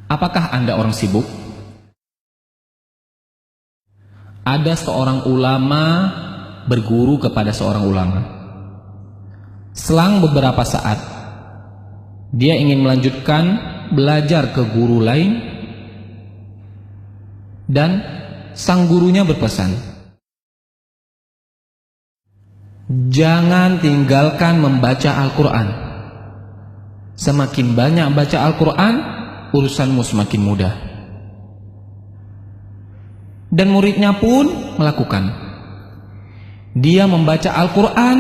Apakah Anda orang sibuk? Ada seorang ulama berguru kepada seorang ulama. Selang beberapa saat, dia ingin melanjutkan belajar ke guru lain, dan sang gurunya berpesan, jangan tinggalkan membaca Al-Quran. Semakin banyak baca Al-Quran, urusanmu semakin mudah. Dan muridnya pun melakukan. Dia membaca Al-Quran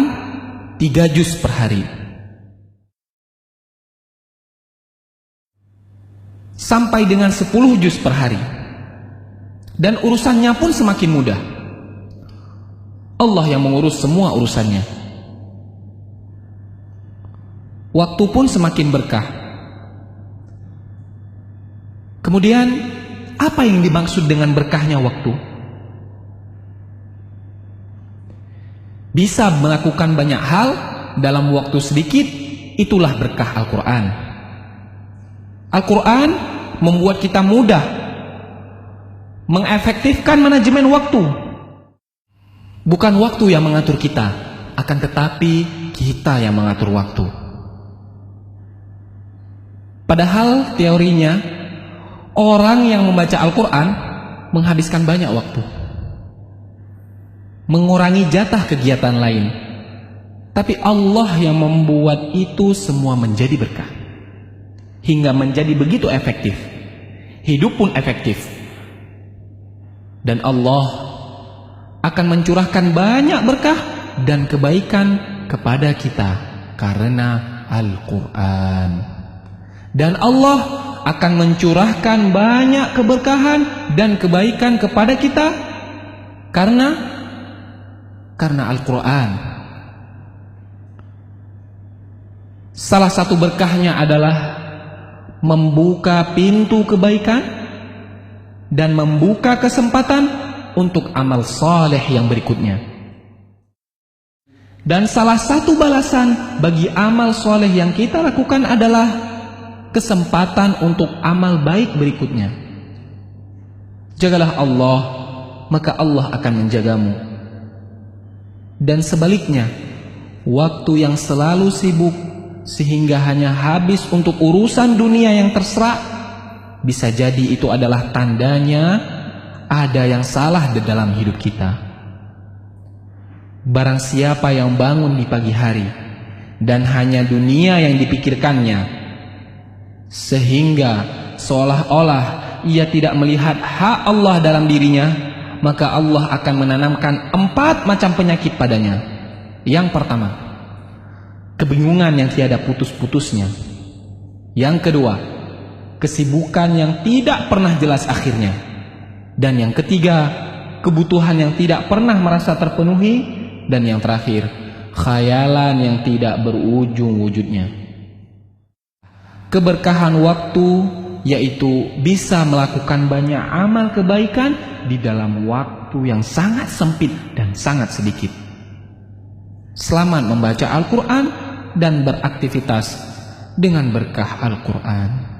3 juz per hari, sampai dengan 10 juz per hari. Dan urusannya pun semakin mudah. Allah yang mengurus semua urusannya. Waktu pun semakin berkah. Kemudian, apa yang dimaksud dengan berkahnya waktu? Bisa melakukan banyak hal dalam waktu sedikit, itulah berkah Al-Quran. Al-Quran membuat kita mudah mengefektifkan manajemen waktu. Bukan waktu yang mengatur kita, akan tetapi kita yang mengatur waktu. Padahal teorinya, orang yang membaca Al-Quran menghabiskan banyak waktu, mengurangi jatah kegiatan lain. Tapi Allah yang membuat itu semua menjadi berkah, hingga menjadi begitu efektif. Hidup pun efektif. Dan Allah akan mencurahkan banyak berkah dan kebaikan kepada kita karena Al-Quran. Dan Allah akan mencurahkan banyak keberkahan dan kebaikan kepada kita karena Al-Quran. Salah satu berkahnya adalah membuka pintu kebaikan dan membuka kesempatan untuk amal saleh yang berikutnya. Dan salah satu balasan bagi amal saleh yang kita lakukan adalah kesempatan untuk amal baik berikutnya. Jagalah Allah, maka Allah akan menjagamu. Dan sebaliknya, waktu yang selalu sibuk sehingga hanya habis untuk urusan dunia yang terserah, bisa jadi itu adalah tandanya ada yang salah di dalam hidup kita. Barang siapa yang bangun di pagi hari dan hanya dunia yang dipikirkannya, sehingga seolah-olah ia tidak melihat hak Allah dalam dirinya, maka Allah akan menanamkan 4 macam penyakit padanya. Yang pertama, kebingungan yang tiada putus-putusnya. Yang kedua, kesibukan yang tidak pernah jelas akhirnya. Dan yang ketiga, kebutuhan yang tidak pernah merasa terpenuhi. Dan yang terakhir, khayalan yang tidak berujung wujudnya. Keberkahan waktu yaitu bisa melakukan banyak amal kebaikan di dalam waktu yang sangat sempit dan sangat sedikit. Selamat membaca Al-Quran dan beraktivitas dengan berkah Al-Quran.